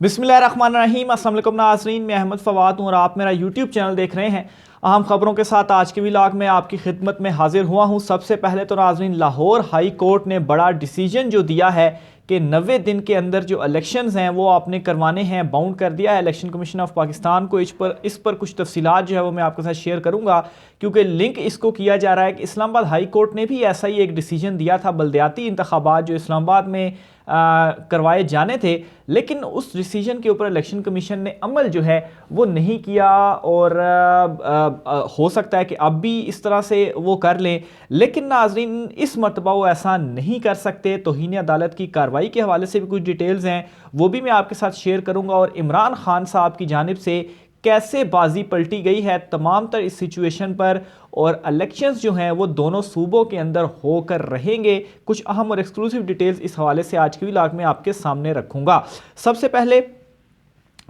बिस्मिल्लाहिर्रहमानिर्रहीम। अस्सलाम वालेकुम नाज़रीन, मैं अहमद फ़वाद हूँ और आप मेरा यूट्यूब चैनल देख रहे हैं। अहम खबरों के साथ आज के व्लॉग में आपकी खिदमत में हाजिर हुआ हूँ। सबसे पहले तो नाज़रीन, लाहौर हाई कोर्ट ने बड़ा डिसीजन जो दिया है कि 90 दिन के अंदर जो इलेक्शंस हैं वो आपने करवाने हैं, बाउंड कर दिया है इलेक्शन कमीशन ऑफ पाकिस्तान को। इस पर कुछ तफसीलात जो है वो मैं आपके साथ शेयर करूँगा, क्योंकि लिंक इसको किया जा रहा है कि इस्लामाबाद हाई कोर्ट ने भी ऐसा ही एक डिसीजन दिया था। बल्दियाती इंतखाबात जो इस्लामाबाद में करवाए जाने थे, लेकिन उस डिसीजन के ऊपर इलेक्शन कमीशन ने अमल जो है वो नहीं किया और हो सकता है कि अब भी इस तरह से वो कर लें। लेकिन नाजरीन, इस मरतबा वो ऐसा नहीं कर सकते। तौहीन अदालत की कार्रवाई के हवाले से भी कुछ डिटेल्स हैं, वो भी मैं आपके साथ शेयर करूंगा। और इमरान खान साहब की जानिब से कैसे बाजी पलटी गई है तमाम तर इस सिचुएशन पर, और इलेक्शंस जो हैं वो दोनों सूबों के अंदर होकर रहेंगे। कुछ अहम और एक्सक्लूसिव डिटेल्स इस हवाले से आज के व्लॉग में आपके सामने रखूंगा। सबसे पहले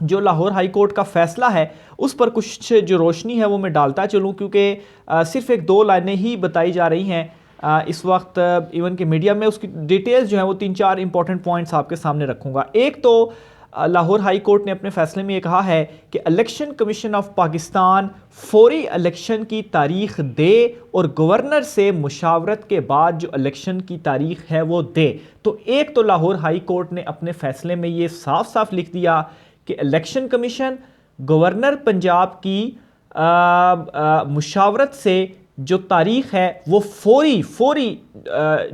जो लाहौर हाई कोर्ट का फैसला है उस पर कुछ जो रोशनी है वो मैं डालता चलूँ, क्योंकि सिर्फ एक दो लाइनें ही बताई जा रही हैं इस वक्त इवन के मीडिया में। उसकी डिटेल्स जो है वो 3-4 इंपॉर्टेंट पॉइंट्स आपके सामने रखूंगा। एक तो लाहौर हाई कोर्ट ने अपने फैसले में ये कहा है कि इलेक्शन कमीशन ऑफ पाकिस्तान फौरी इलेक्शन की तारीख दे और गवर्नर से मुशावरत के बाद जो इलेक्शन की तारीख है वो दे। तो एक तो लाहौर हाई कोर्ट ने अपने फैसले में ये साफ साफ लिख दिया कि इलेक्शन कमीशन गवर्नर पंजाब की मुशावरत से जो तारीख है वो फौरी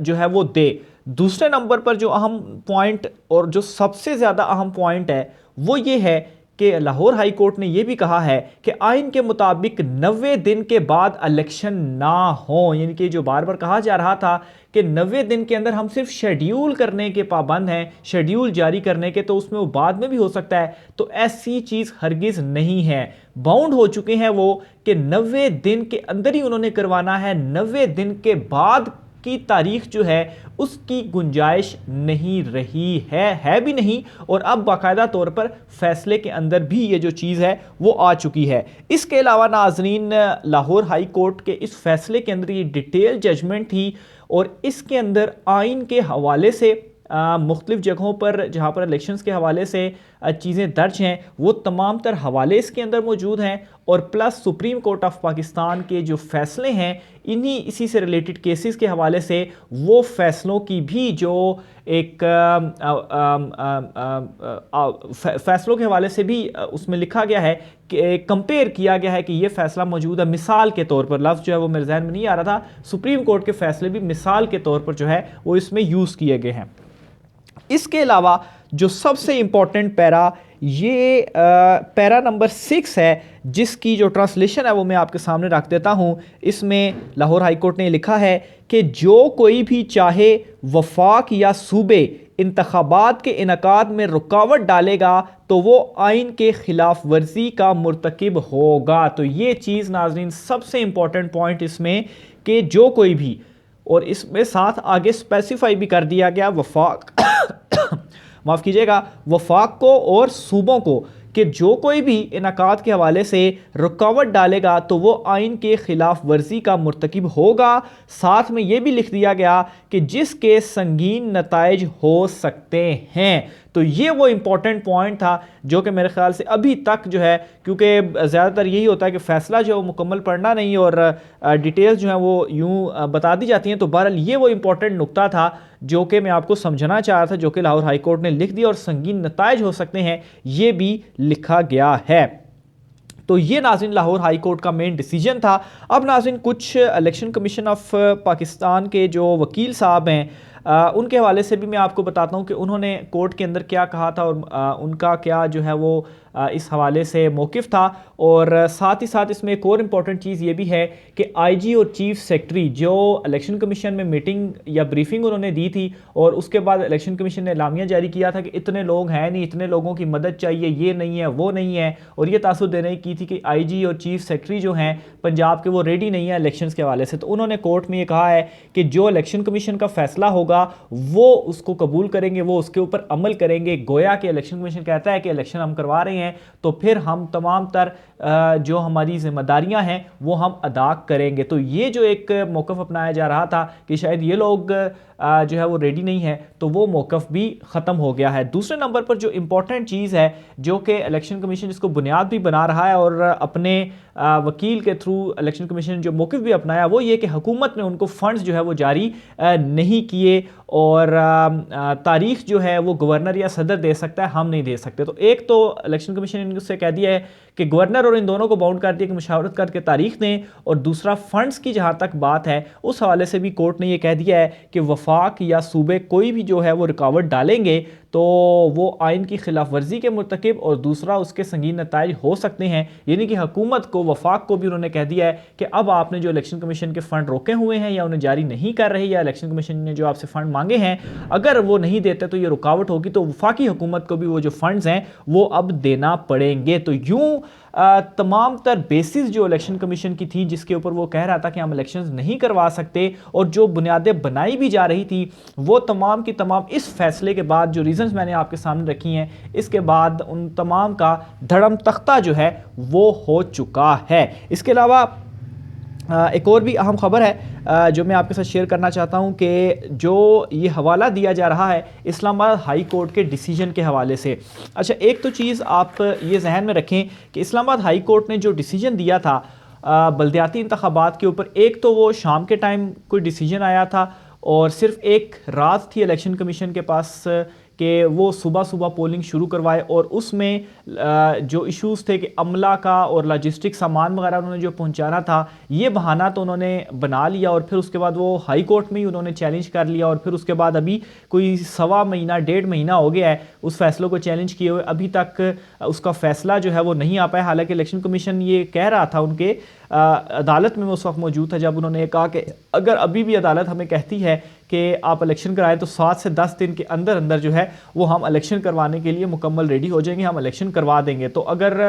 जो है वो दे। दूसरे नंबर पर जो अहम पॉइंट और जो सबसे ज़्यादा अहम पॉइंट है वो ये है कि लाहौर हाई कोर्ट ने यह भी कहा है कि आइन के मुताबिक 90 दिन के बाद इलेक्शन ना हो। यानी कि जो बार बार कहा जा रहा था कि 90 दिन के अंदर हम सिर्फ शेड्यूल करने के पाबंद हैं, शेड्यूल जारी करने के, तो उसमें वो बाद में भी हो सकता है, तो ऐसी चीज़ हरगिज़ नहीं है। बाउंड हो चुके हैं वो कि 90 दिन के अंदर ही उन्होंने करवाना है। 90 दिन के बाद की तारीख जो है उसकी गुंजाइश नहीं रही है भी नहीं। और अब बाकायदा तौर पर फैसले के अंदर भी ये जो चीज़ है वो आ चुकी है। इसके अलावा नाजरीन, लाहौर हाई कोर्ट के इस फैसले के अंदर ये डिटेल जजमेंट थी और इसके अंदर आइन के हवाले से मुख्तलिफ जगहों पर जहाँ पर इलेक्शंस के हवाले से चीज़ें दर्ज हैं वो तमाम तर हवाले इसके अंदर मौजूद हैं। और plus supreme court of Pakistan के जो फैसले हैं इसी से रिलेटेड केसेस के हवाले से, वो फैसलों की भी जो एक फैसलों के हवाले से भी उसमें लिखा गया है कि कंपेयर किया गया है कि ये फैसला मौजूद है। मिसाल के तौर पर, लफ्ज़ जो है वो मेरे ज़हन में नहीं आ रहा था, सुप्रीम कोर्ट के फैसले भी मिसाल के तौर पर जो है वो इसमें यूज़ किए गए हैं। इसके अलावा जो सबसे इंपॉर्टेंट पैरा, ये पैरा नंबर 6 है, जिसकी जो ट्रांसलेशन है वो मैं आपके सामने रख देता हूँ। इसमें लाहौर हाई कोर्ट ने लिखा है कि जो कोई भी चाहे वफाक या सूबे इंतखाबात के इनकाद में रुकावट डालेगा तो वो आइन के खिलाफ वर्जी का मुर्तकिब होगा। तो ये चीज़ नाजरीन सबसे इंपॉर्टेंट पॉइंट इसमें, कि जो कोई भी, और इसमें साथ आगे स्पेसिफाई भी कर दिया गया वफाक माफ़ कीजिएगा, वफाक को और सूबों को, कि जो कोई भी इनकाद के हवाले से रुकावट डालेगा तो वो आइन के खिलाफ वर्जी का मुर्तकिब होगा। साथ में ये भी लिख दिया गया कि जिसके संगीन नताइज हो सकते हैं। तो ये वो इम्पोर्टेंट पॉइंट था जो कि मेरे ख्याल से अभी तक जो है, क्योंकि ज़्यादातर यही होता है कि फ़ैसला जो है वो मुकम्मल पढ़ना नहीं और डिटेल्स जो है वो यूँ बता दी जाती हैं। तो बहरहाल ये वो इम्पोर्टेंट नुक्ता था जो कि मैं आपको समझाना चाह रहा था, जो कि लाहौर हाई कोर्ट ने लिख दिया, और संगीन नताइज हो सकते हैं ये भी लिखा गया है। तो ये नाज़रीन लाहौर हाई कोर्ट का मेन डिसीजन था। अब नाज़रीन, कुछ इलेक्शन कमीशन ऑफ पाकिस्तान के जो वकील साहब हैं उनके हवाले से भी मैं आपको बताता हूँ कि उन्होंने कोर्ट के अंदर क्या कहा था और उनका क्या जो है वो इस हवाले से मौक़िफ़ था। और साथ ही साथ इसमें एक और इम्पॉर्टेंट चीज़ ये भी है कि आईजी और चीफ सेक्रेटरी जो इलेक्शन कमीशन में मीटिंग या ब्रीफिंग उन्होंने दी थी, और उसके बाद इलेक्शन कमीशन ने एलामिया जारी किया था कि इतने लोग हैं नहीं, इतने लोगों की मदद चाहिए, ये नहीं है वो नहीं है, और ये तासुर देने की थी कि आईजी और चीफ सेक्रेटरी जो हैं पंजाब के वो रेडी नहीं है इलेक्शंस के हवाले से। तो उन्होंने कोर्ट में ये कहा है कि जो इलेक्शन कमीशन का फैसला होगा होगा वो उसको कबूल करेंगे, वो उसके ऊपर अमल करेंगे। गोया कि इलेक्शन कमीशन कहता है कि इलेक्शन हम करवा रहे हैं तो फिर हम तमाम तर जो हमारी जिम्मेदारियां हैं वो हम अदा करेंगे। तो ये जो एक मौक़िफ़ अपनाया जा रहा था कि शायद ये लोग जो है वो रेडी नहीं है, तो वो मौक़िफ़ भी ख़त्म हो गया है। दूसरे नंबर पर जो इम्पोर्टेंट चीज़ है जो कि इलेक्शन कमीशन जिसको बुनियाद भी बना रहा है और अपने वकील के थ्रू इलेक्शन कमीशन ने जो मौक़िफ़ भी अपनाया वो ये कि हुकूमत ने उनको फ़ंड्स जो है वो जारी नहीं किए और तारीख जो है वो गवर्नर या सदर दे सकता है, हम नहीं दे सकते। तो एक तो इलेक्शन कमीशन ने उससे कह दिया है कि गवर्नर और इन दोनों को बाउंड कर दिया कि मुशावरत करके तारीख दें, और दूसरा फंड्स की जहाँ तक बात है उस हवाले से भी कोर्ट ने ये कह दिया है कि वफाक या सूबे कोई भी जो है वो रुकावट डालेंगे तो वो आइन की खिलाफ वर्जी के मुर्तकिब और दूसरा उसके संगीन नताइज हो सकते हैं। यानी कि हुकूमत को, वफाक को भी उन्होंने कह दिया है कि अब आपने जो इलेक्शन कमीशन के फ़ंड रोके हुए हैं या उन्हें जारी नहीं कर रहे, या इलेक्शन कमीशन ने जो आपसे फ़ंड मांगे हैं अगर वो नहीं देते तो ये रुकावट होगी, तो वफाकी हुकूमत को भी वो जो फ़ंड्स हैं वो अब देना पड़ेंगे। तो यूँ तमाम तर बेसिस जो इलेक्शन कमीशन की थी जिसके ऊपर वो कह रहा था कि हम इलेक्शंस नहीं करवा सकते और जो बुनियादें बनाई भी जा रही थी वो तमाम की तमाम इस फैसले के बाद जो रीजंस मैंने आपके सामने रखी हैं इसके बाद उन तमाम का धड़म तख्ता जो है वो हो चुका है। इसके अलावा एक और भी अहम खबर है जो मैं आपके साथ शेयर करना चाहता हूं कि जो ये हवाला दिया जा रहा है इस्लामाबाद हाई कोर्ट के डिसीजन के हवाले से। अच्छा, एक तो चीज़ आप ये जहन में रखें कि इस्लामाबाद हाई कोर्ट ने जो डिसीजन दिया था बल्दियाती इंतखाबात के ऊपर, एक तो वो शाम के टाइम कोई डिसीजन आया था और सिर्फ एक रात थी इलेक्शन कमीशन के पास कि वो सुबह सुबह पोलिंग शुरू करवाए, और उसमें जो इश्यूज़ थे कि अमला का और लॉजिस्टिक सामान वगैरह उन्होंने जो पहुंचाना था ये बहाना तो उन्होंने बना लिया, और फिर उसके बाद वो हाई कोर्ट में ही उन्होंने चैलेंज कर लिया, और फिर उसके बाद अभी कोई 1.25 महीना 1.5 महीना हो गया है उस फैसलों को चैलेंज किए हुए, अभी तक उसका फैसला जो है वो नहीं आ पाया। हालांकि इलेक्शन कमीशन ये कह रहा था, उनके अदालत में उस वक्त मौजूद था जब उन्होंने कहा कि अगर अभी भी अदालत हमें कहती है कि आप इलेक्शन कराएं तो 7 से 10 दिन के अंदर अंदर जो है वो हम इलेक्शन करवाने के लिए मुकम्मल रेडी हो जाएंगे, हम इलेक्शन करवा देंगे। तो अगर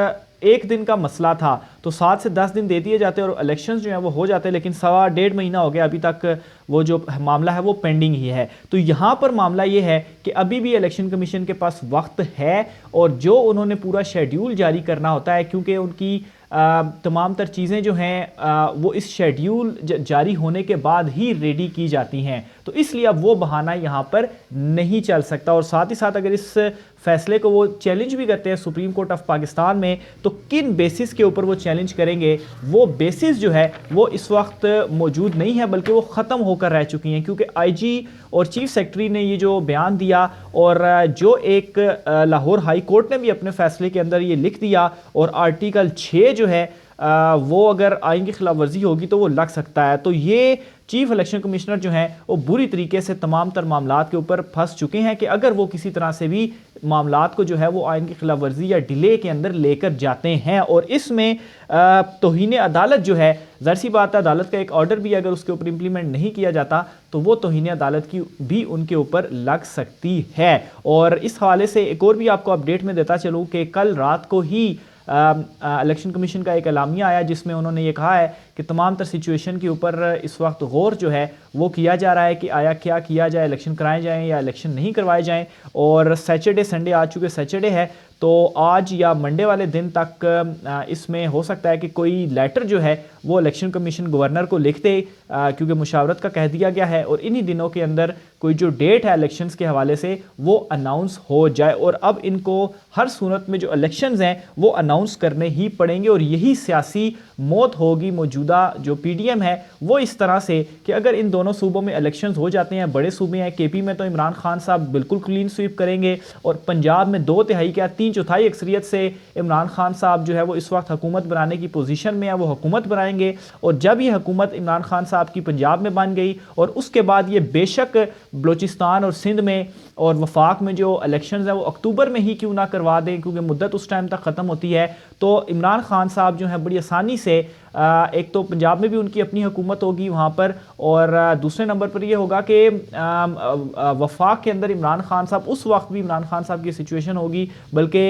एक दिन का मसला था तो 7 से 10 दिन दे दिए जाते और इलेक्शंस जो है वो हो जाते, लेकिन 1.25 महीना हो गया, अभी तक वो जो मामला है वो पेंडिंग ही है। तो यहाँ पर मामला ये है कि अभी भी इलेक्शन कमीशन के पास वक्त है और जो उन्होंने पूरा शेड्यूल जारी करना होता है, क्योंकि उनकी तमाम तर चीज़ें जो हैं वो इस शेड्यूल जारी होने के बाद ही रेडी की जाती हैं, तो इसलिए अब वो बहाना यहाँ पर नहीं चल सकता। और साथ ही साथ अगर इस फैसले को वो चैलेंज भी करते हैं सुप्रीम कोर्ट ऑफ पाकिस्तान में, तो किन बेसिस के ऊपर वो चैलेंज करेंगे, वो बेसिस जो है वो इस वक्त मौजूद नहीं है, बल्कि वो ख़त्म होकर रह चुकी हैं, क्योंकि आईजी और चीफ सेक्रेटरी ने ये जो बयान दिया और जो एक लाहौर हाई कोर्ट ने भी अपने फैसले के अंदर ये लिख दिया, और आर्टिकल 6 जो है वो अगर आइन की खिलाफ वर्जी होगी तो वो लग सकता है। तो ये चीफ इलेक्शन कमिश्नर जो हैं वो बुरी तरीके से तमाम तर मामलात के ऊपर फंस चुके हैं कि अगर वो किसी तरह से भी मामलात को जो है वो आइन की खिलाफ वर्जी या डिले के अंदर लेकर जाते हैं, और इसमें तौहीन अदालत जो है, ज़ाहिर सी बात है अदालत का एक ऑर्डर भी अगर उसके ऊपर इम्प्लीमेंट नहीं किया जाता तो वो तौहीन अदालत की भी उनके ऊपर लग सकती है। और इस हवाले से एक और भी आपको अपडेट में देता चलूँ कि कल रात को ही इलेक्शन कमीशन का एक एलामिया आया जिसमें उन्होंने ये कहा है कि तमाम तर सिचुएशन के ऊपर इस वक्त गौर जो है वो किया जा रहा है कि आया क्या किया जाए, इलेक्शन कराए जाएं या इलेक्शन नहीं करवाए जाएं। और सैटरडे संडे आ चुके, सैटरडे है तो आज या मंडे वाले दिन तक इसमें हो सकता है कि कोई लेटर जो है वो इलेक्शन कमीशन गवर्नर को लिख दे, क्योंकि मुशावरत का कह दिया गया है, और इन्हीं दिनों के अंदर कोई जो डेट है इलेक्शंस के हवाले से वो अनाउंस हो जाए। और अब इनको हर सूरत में जो इलेक्शंस हैं वो अनाउंस करने ही पड़ेंगे, और यही सियासी मौत होगी मौजूदा जो पीडीएम है वो इस तरह से कि अगर इन दोनों सूबों में इलेक्शंस हो जाते हैं, बड़े सूबे हैं, केपी में तो इमरान खान साहब बिल्कुल क्लीन स्वीप करेंगे, और पंजाब में 2/3 क्या 3/4 अक्सरियत से इमरान खान साहब जो है वो इस वक्त हुकूमत बनाने की पोजीशन में है, वो हुकूमत बनाएंगे। और जब ये हुकूमत इमरान खान साहब की पंजाब में बन गई और उसके बाद ये बेशक बलूचिस्तान और सिंध में और वफाक में जो इलेक्शंस है वो अक्टूबर में ही क्यों ना करवा दें, क्योंकि मुद्दत उस टाइम तक ख़त्म होती है, तो इमरान खान साहब जो है बड़ी आसानी से एक तो पंजाब में भी उनकी अपनी हुकूमत होगी वहाँ पर, और दूसरे नंबर पर ये होगा कि वफाक के अंदर इमरान खान साहब उस वक्त भी इमरान खान साहब की सिचुएशन होगी, बल्कि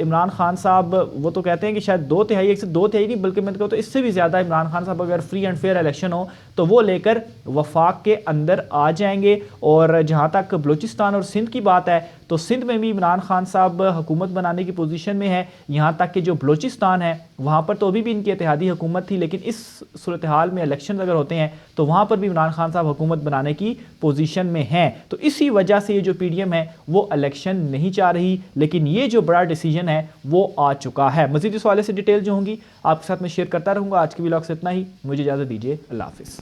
इमरान खान साहब वो तो कहते हैं कि शायद 2/3, 1/2 नहीं बल्कि मैं कहूँ तो इससे भी ज़्यादा इमरान खान साहब अगर फ्री एंड फेयर इलेक्शन हो तो वो लेकर वफाक के अंदर आ जाएंगे। और जहाँ तक बलूचिस्तान और सिंध की बात है तो सिंध में भी इमरान खान साहब हुकूमत बनाने की पोजीशन में है, यहाँ तक कि जो बलूचिस्तान है वहाँ पर तो अभी भी इनकी इत्तेहादी हुकूमत थी, लेकिन इस सूरत हाल में इलेक्शन अगर होते हैं तो वहाँ पर भी इमरान खान साहब हुकूमत बनाने की पोजीशन में हैं। तो इसी वजह से ये जो PDM है वो इलेक्शन नहीं चाह रही, लेकिन ये जो बड़ा डिसीजन है वो आ चुका है। मज़ीद इस हवाले से डिटेल जो होंगी आपके साथ मैं शेयर करता रहूँगा। आज के व्लॉग से इतना ही, मुझे इजाज़त दीजिए, अल्लाह हाफिज़।